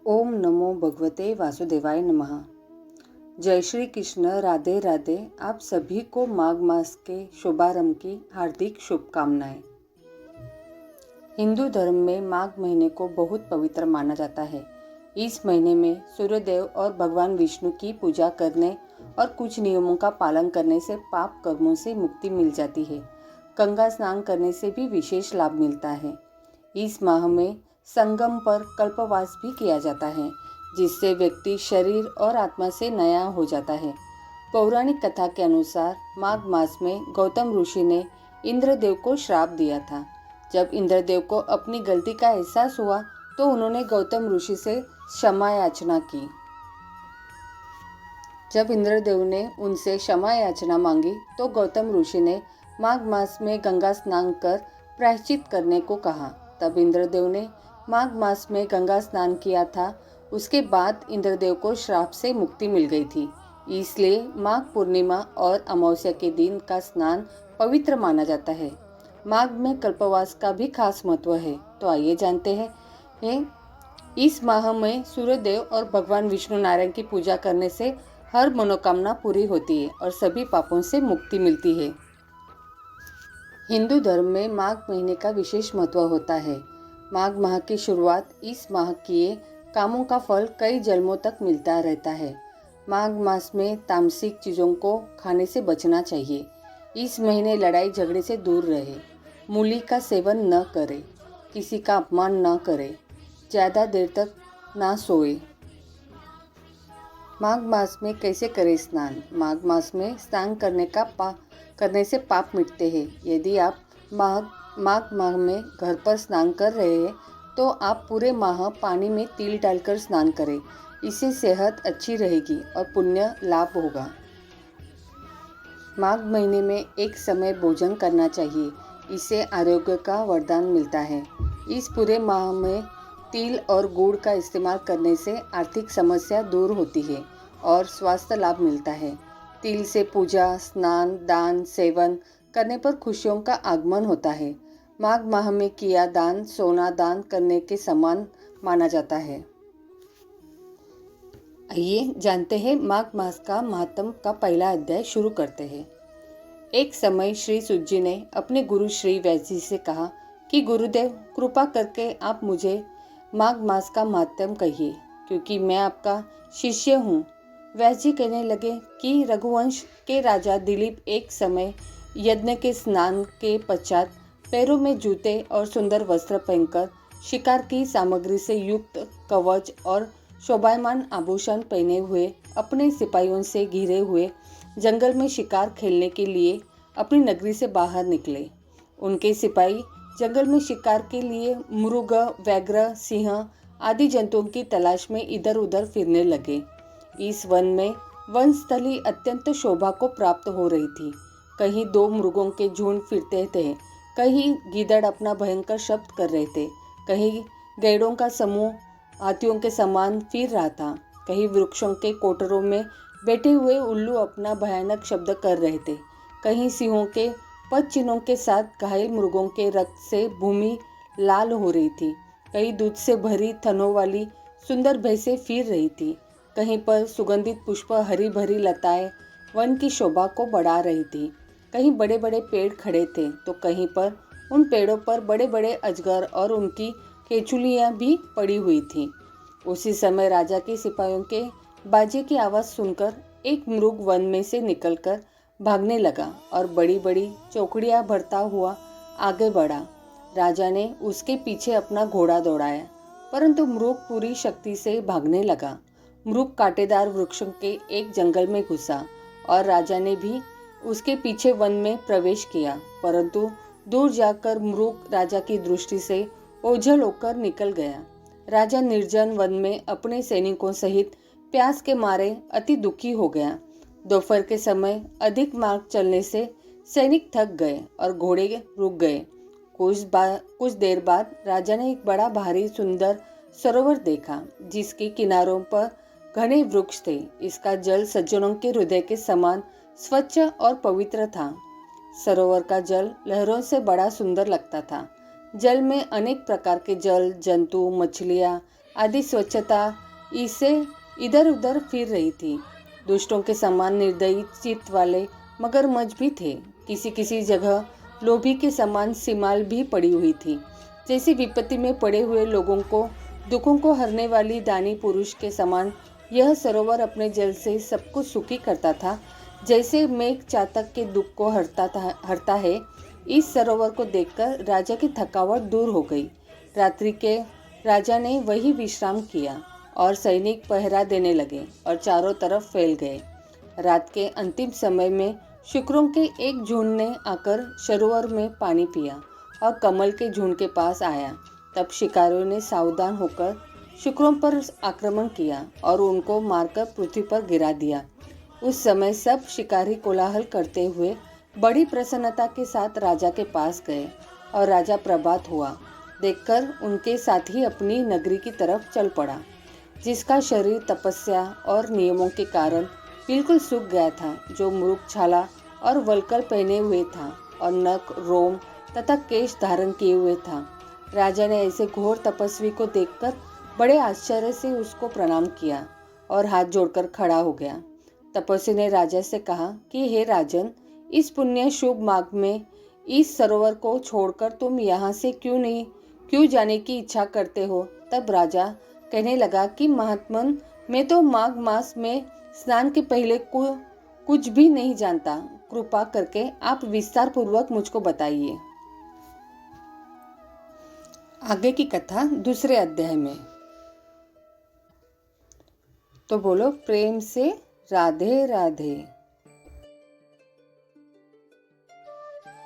ओम नमो भगवते वासुदेवाय नमः। जय श्री कृष्ण, राधे राधे। आप सभी को माघ मास के शुभारंभ की हार्दिक शुभकामनाएं। हिंदू धर्म में माघ महीने को बहुत पवित्र माना जाता है। इस महीने में सूर्यदेव और भगवान विष्णु की पूजा करने और कुछ नियमों का पालन करने से पाप कर्मों से मुक्ति मिल जाती है। गंगा स्नान करने से भी विशेष लाभ मिलता है। इस माह में संगम पर कल्पवास भी किया जाता है, जिससे व्यक्ति शरीर और आत्मा से नया हो जाता है। पौराणिक कथा के अनुसार माघ मास में गौतम ऋषि ने इंद्रदेव को श्राप दिया था। जब इंद्रदेव को अपनी गलती का एहसास हुआ तो उन्होंने गौतम ऋषि से क्षमा याचना की। जब इंद्रदेव ने उनसे क्षमा याचना मांगी तो गौतम ऋषि ने माघ मास में गंगा स्नान कर प्रायश्चित करने को कहा। तब इंद्रदेव ने माघ मास में गंगा स्नान किया था। उसके बाद इंद्रदेव को श्राप से मुक्ति मिल गई थी। इसलिए माघ पूर्णिमा और अमावस्या के दिन का स्नान पवित्र माना जाता है। माघ में कल्पवास का भी खास महत्व है, तो आइए जानते हैं। इस माह में सूर्यदेव और भगवान विष्णु नारायण की पूजा करने से हर मनोकामना पूरी होती है और सभी पापों से मुक्ति मिलती है। हिंदू धर्म में माघ महीने का विशेष महत्व होता है। माघ माह की शुरुआत इस माह किए कामों का फल कई जन्मों तक मिलता रहता है। माघ मास में तामसिक चीज़ों को खाने से बचना चाहिए। इस महीने लड़ाई झगड़े से दूर रहे, मूली का सेवन न करें, किसी का अपमान न करें, ज़्यादा देर तक ना सोए। माघ मास में कैसे करें स्नान? माघ मास में स्नान करने से पाप मिटते हैं। यदि आप माघ माह में घर पर स्नान कर रहे हैं तो आप पूरे माह पानी में तिल डालकर स्नान करें। इससे सेहत अच्छी रहेगी और पुण्य लाभ होगा। माघ महीने में एक समय भोजन करना चाहिए, इससे आरोग्य का वरदान मिलता है। इस पूरे माह में तिल और गुड़ का इस्तेमाल करने से आर्थिक समस्या दूर होती है और स्वास्थ्य लाभ मिलता है। तिल से पूजा, स्नान, दान, सेवन करने पर खुशियों का आगमन होता है। माघ माह में किया दान सोना दान करने के समान माना जाता है। आइए जानते हैं माघ मास का महात्म का पहला अध्याय शुरू करते हैं। एक समय श्री सुत जी ने अपने गुरु श्री व्यास जी से कहा कि गुरुदेव, कृपा करके आप मुझे माघ मास का महात्म कहिए, क्योंकि मैं आपका शिष्य हूँ। व्यास जी कहने लगे कि रघुवंश के राजा दिलीप एक समय यज्ञ के स्नान के पश्चात पैरों में जूते और सुंदर वस्त्र पहनकर शिकार की सामग्री से युक्त कवच और शोभायमान आभूषण पहने हुए अपने सिपाहियों से घिरे हुए जंगल में शिकार खेलने के लिए अपनी नगरी से बाहर निकले। उनके सिपाही जंगल में शिकार के लिए मृग, व्याघ्र, सिंह आदि जंतुओं की तलाश में इधर उधर फिरने लगे। इस वन में वनस्थली अत्यंत शोभा को प्राप्त हो रही थी। कहीं दो मृगों के झुंड फिरते थे, कहीं गीदड़ अपना भयंकर शब्द कर रहे थे, कहीं गैड़ों का समूह हाथियों के समान फिर रहा था, कहीं वृक्षों के कोटरों में बैठे हुए उल्लू अपना भयानक शब्द कर रहे थे, कहीं सिंहों के पद चिन्हों के साथ घायल मृगों के रक्त से भूमि लाल हो रही थी, कहीं दूध से भरी थनों वाली सुंदर भैंसें फिर रही थी, कहीं पर सुगंधित पुष्प हरी भरी लताएं वन की शोभा को बढ़ा रही थी, कहीं बड़े बड़े पेड़ खड़े थे तो कहीं पर उन पेड़ों पर बड़े बड़े अजगर और उनकी केचुलियां भी पड़ी हुई थीं। उसी समय राजा के सिपाहियों के बाजे की आवाज़ सुनकर एक मृग वन में से निकलकर भागने लगा और बड़ी बड़ी चौकड़ियां भरता हुआ आगे बढ़ा। राजा ने उसके पीछे अपना घोड़ा दौड़ाया, परंतु मृग पूरी शक्ति से भागने लगा। मृग कांटेदार वृक्षों के एक जंगल में घुसा और राजा ने भी उसके पीछे वन में प्रवेश किया, परंतु दूर जाकर मृग राजा की दृष्टि से ओझल होकर निकल गया। राजा निर्जन वन में अपने सैनिकों सहित प्यास के मारे अति दुखी हो गया। दोपहर के समय अधिक मार्ग चलने से सैनिक थक गए और घोड़े रुक गए। कुछ देर बाद राजा ने एक बड़ा भारी सुंदर सरोवर देखा, जिसके किनारों पर घने वृक्ष थे। इसका जल सज्जनों के हृदय के समान स्वच्छ और पवित्र था। सरोवर का जल लहरों से बड़ा सुंदर लगता था। जल में अनेक प्रकार के जल जंतु, मछलियाँ, आदि स्वच्छता इसे इधर उधर फिर रही थी। दुष्टों के समान निर्दयी चित्त वाले मगरमच्छ भी थे। किसी किसी जगह लोभी के समान सिमाल भी पड़ी हुई थी। जैसी विपत्ति में पड़े हुए लोगों को दुखों को हरने वाली दानी पुरुष के समान यह सरोवर अपने जल से सबको सुखी करता था। जैसे मेघ चातक के दुख को हरता है। इस सरोवर को देखकर राजा की थकावट दूर हो गई। रात्रि के राजा ने वही विश्राम किया और सैनिक पहरा देने लगे और चारों तरफ फैल गए। रात के अंतिम समय में शुक्रों के एक झुंड ने आकर सरोवर में पानी पिया और कमल के झुंड के पास आया। तब शिकारियों ने सावधान होकर शुक्रों पर आक्रमण किया और उनको मारकर पृथ्वी पर गिरा दिया। उस समय सब शिकारी कोलाहल करते हुए बड़ी प्रसन्नता के साथ राजा के पास गए और राजा प्रभात हुआ देखकर उनके साथी अपनी नगरी की तरफ चल पड़ा, जिसका शरीर तपस्या और नियमों के कारण बिल्कुल सूख गया था, जो मृग छाला और वल्कल पहने हुए था और नख, रोम तथा केश धारण किए हुए था। राजा ने ऐसे घोर तपस्वी को देखकर बड़े आश्चर्य से उसको प्रणाम किया और हाथ जोड़कर खड़ा हो गया। तपस्वी ने राजा से कहा कि हे राजन, इस पुण्य शुभ माघ में इस सरोवर को छोड़कर तुम यहाँ से क्यों जाने की इच्छा करते हो। तब राजा कहने लगा कि महात्मन, मैं तो माघ मास में स्नान के पहले कुछ भी नहीं जानता। कृपा करके आप विस्तार पूर्वक मुझको बताइए। आगे की कथा दूसरे अध्याय में। तो बोलो प्रेम से राधे राधे।